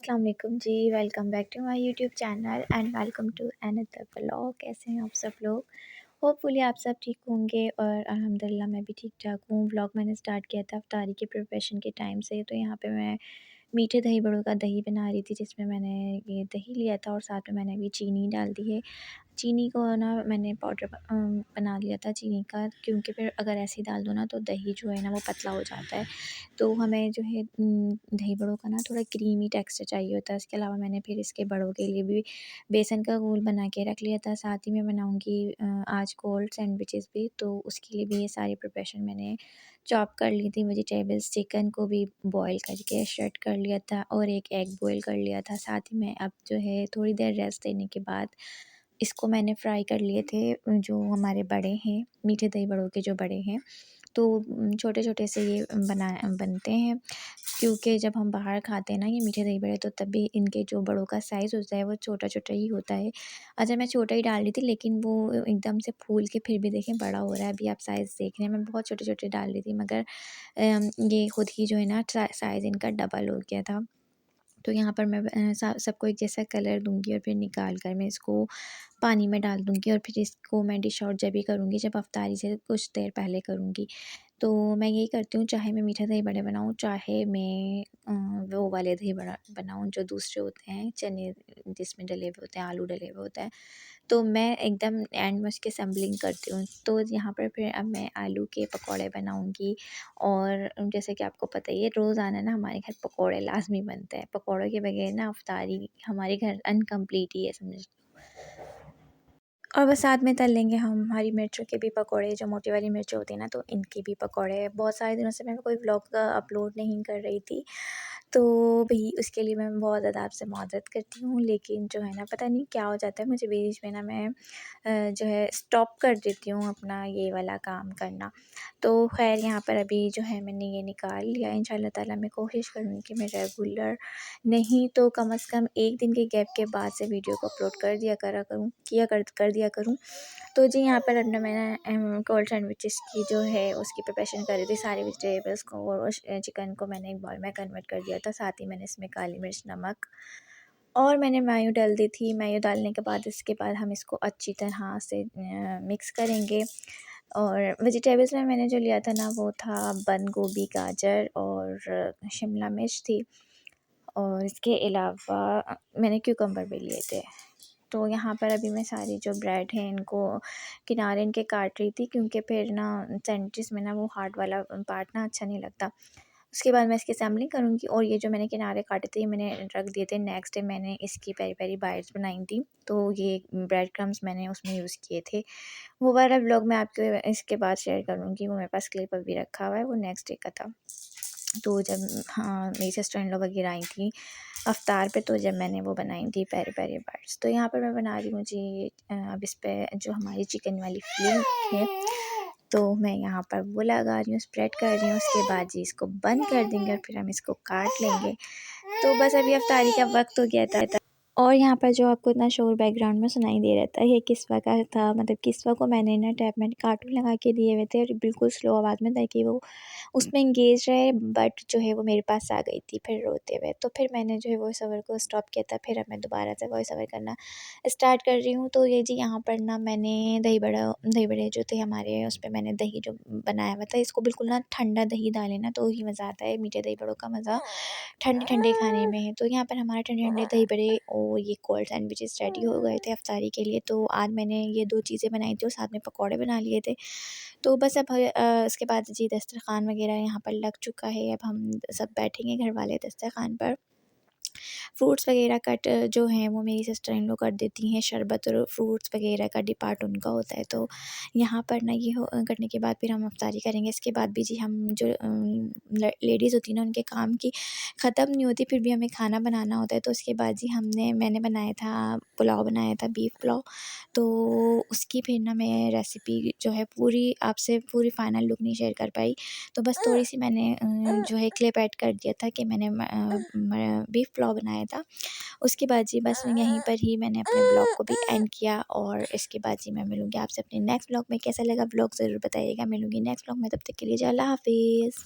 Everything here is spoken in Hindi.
अस्सलाम वालेकुम जी। Welcome back to my YouTube channel and welcome to another vlog. कैसे हैं आप सब लोग? होपफुली आप सब ठीक होंगे और अल्हम्दुलिल्लाह मैं भी ठीक ठाक हूँ। व्लॉग मैंने स्टार्ट किया था इफ्तारी के प्रिपरेशन के टाइम से। तो यहाँ पे मैं मीठे दही बड़ों का दही बना रही थी, जिसमें मैंने ये दही लिया था और साथ में मैंने अभी चीनी डाल दी है। चीनी को ना मैंने पाउडर बना लिया था चीनी का, क्योंकि फिर अगर ऐसे ही डाल दो ना तो दही जो है ना वो पतला हो जाता है। तो हमें जो है दही बड़ों का ना थोड़ा क्रीमी टेक्सचर चाहिए होता है। इसके अलावा मैंने फिर इसके बड़ों के लिए भी बेसन का घोल बना के रख लिया था। साथ ही मैं बनाऊँगी आज कोल्ड सैंडविचेस भी, तो उसके लिए भी ये सारी प्रिपरेशन मैंने चॉप कर ली थी। वेजिटेबल्स, चिकन को भी बॉयल करके शरेड कर लिया था और एक एग बॉयल कर लिया था। साथ ही में अब जो है थोड़ी देर रेस्ट देने के बाद इसको मैंने फ्राई कर लिए थे। जो हमारे बड़े हैं, मीठे दही बड़ों के जो बड़े हैं, तो छोटे-छोटे से ये बनते हैं, क्योंकि जब हम बाहर खाते हैं ना ये मीठे दही बड़े, तो तभी इनके जो बड़ों का साइज़ होता है वो छोटा-छोटा ही होता है। अच्छा, मैं छोटा ही डाल रही थी, लेकिन वो एकदम से फूल के फिर भी देखें बड़ा हो रहा है। अभी आप साइज़ देख रहे हैं, मैं बहुत छोटे-छोटे डाल रही थी, मगर ये खुद ही जो है ना साइज़ इनका डबल हो गया था। तो यहाँ पर मैं सबको एक जैसा कलर दूँगी और फिर निकाल कर मैं इसको पानी में डाल दूँगी और फिर इसको मैं डिश आउट जब भी करूँगी, जब अफ्तारी से कुछ देर पहले करूँगी। तो मैं यही करती हूँ, चाहे मैं मीठा दही बड़े बनाऊँ, चाहे मैं वो वाले दही बड़ा बनाऊँ जो दूसरे होते हैं, चने जिसमें डले हुए होते हैं, आलू डले हुए होते हैं। तो मैं एकदम एंड में उसकी असम्बलिंग करती हूँ। तो यहाँ पर फिर अब मैं आलू के पकौड़े बनाऊँगी। और जैसे कि आपको पता ही है, रोज़ाना ना हमारे घर पकौड़े लाज़मी बनते हैं। पकौड़ों के बगैर ना अफ्तारी हमारे घर अनकम्प्लीट ही है, समझ। और बस साथ में तल लेंगे हम हरी मिर्चों के भी पकौड़े, जो मोटी वाली मिर्च होती है ना, तो इनके भी पकौड़े। बहुत सारे दिनों से मैं कोई व्लॉग अपलोड नहीं कर रही थी, तो भई उसके लिए मैं बहुत ज़्यादा आपसे माज़रत करती हूँ। लेकिन जो है ना, पता नहीं क्या हो जाता है मुझे, बीच में ना मैं जो है स्टॉप कर देती हूँ अपना ये वाला काम करना। तो ख़ैर यहाँ पर अभी जो है मैंने ये निकाल लिया। इंशाअल्लाह ताला मैं कोशिश करूँगी कि मैं रेगुलर नहीं तो कम से कम 1 दिन के गैप के बाद से वीडियो को अपलोड कर दिया करूँ। तो जी यहाँ पर अपना मैंने कोल्ड सैंडविचेस की जो है उसकी प्रिपरेशन कर रही थी। सारे वेजिटेबल्स को और चिकन को मैंने एक बाउल में कन्वर्ट कर दिया था। साथ ही मैंने इसमें काली मिर्च, नमक और मैंने मायो डाल दी थी। मायो डालने के बाद इसके बाद हम इसको अच्छी तरह से मिक्स करेंगे। और वेजिटेबल्स में मैंने जो लिया था ना, वो था बंद गोभी, गाजर और शिमला मिर्च थी। और इसके अलावा मैंने क्यूकम्बर भी लिए थे। तो यहाँ पर अभी मैं सारी जो ब्रेड हैं इनको किनारे इनके काट रही थी, क्योंकि फिर ना सैंडविचेस में ना वो हार्ड वाला पार्ट ना अच्छा नहीं लगता। उसके बाद मैं इसकी असेंबलिंग करूँगी। और ये जो मैंने किनारे काटे थे, ये मैंने रख दिए थे। नेक्स्ट डे मैंने इसकी पेरी-पेरी बाइट्स बनाई थी, तो ये ब्रेड क्रम्स मैंने उसमें यूज़ किए थे। वो वाला व्लॉग मैं आपको इसके बाद शेयर करूँगी, वो मेरे पास क्लिप अभी रखा हुआ है, वो नेक्स्ट डे का था। तो जब हाँ, मेरी सिस्टर इन लॉ वगैरह आई थी अफ्तार पे, तो जब मैंने वो बनाई थी पेरी-पेरी बाइट्स। तो यहाँ पर मैं बना रही हूँ जी अब इस पे जो हमारी चिकन वाली फिलिंग है, तो मैं यहाँ पर वो लगा रही हूँ, स्प्रेड कर रही हूँ। उसके बाद जी इसको बंद कर देंगे और फिर हम इसको काट लेंगे। तो बस अभी अफ्तारी का वक़्त हो गया था। और यहाँ पर जो आपको इतना शोर बैकग्राउंड में सुनाई दे रहा था, ये किस्वा का था। मतलब किस्वा को मैंने ना टैब में कार्टून लगा के दिए हुए थे, और बिल्कुल स्लो आवाज़ में, ताकि वो उसमें एंगेज रहे। बट जो है वो मेरे पास आ गई थी फिर रोते हुए। तो फिर मैंने जो है वॉइस ओवर को स्टॉप किया था। फिर अब मैं दोबारा से वॉइस ओवर करना स्टार्ट कर रही हूँ। तो ये जी यहाँ पर ना मैंने दही बड़े जो थे हमारे, उस पे मैंने दही जो बनाया हुआ था, इसको बिल्कुल ना ठंडा दही डालें ना तो ही मज़ा आता है। मीठे दही बड़ों का मज़ा ठंडे-ठंडे खाने में है। तो यहाँ पर हमारे ठंडे-ठंडे दही बड़े और ये कोल्ड सैंडविचेस रेडी हो गए थे अफ्तारी के लिए। तो आज मैंने ये 2 चीज़ें बनाई थी और साथ में पकौड़े बना लिए थे। तो बस अब इसके बाद जी दस्तरख़्वान वग़ैरह यहाँ पर लग चुका है। अब हम सब बैठेंगे घर वाले दस्तरख़्वान पर। फ्रूट्स वग़ैरह कट जो हैं वो मेरी सिस्टर इन लॉ कर देती हैं। शरबत और फ्रूट्स वग़ैरह का डिपार्ट उनका होता है। तो यहाँ पर ना ये करने के बाद फिर हम अफ्तारी करेंगे। इसके बाद भी जी हम जो लेडीज़ होती हैं ना, उनके काम की ख़त्म नहीं होती, फिर भी हमें खाना बनाना होता है। तो उसके बाद जी मैंने बनाया था पुलाव, बनाया था बीफ पुलाव। तो उसकी फिर ना मैं रेसिपी जो है पूरी आपसे पूरी फ़ाइनल लुक नहीं शेयर कर पाई। तो बस थोड़ी-सी मैंने जो है क्लिप ऐड कर दिया था कि मैंने बीफ पुलाव बनाया था। उसके बाद जी बस यहीं पर ही मैंने अपने ब्लॉग को भी एंड किया। और इसके बाद जी मैं मिलूँगी आपसे अपने नेक्स्ट ब्लॉग में। कैसा लगा ब्लॉग ज़रूर बताइएगा। मिलूँगी नेक्स्ट ब्लॉग में, तब तक के लिए जी अल्लाह हाफ़िज़।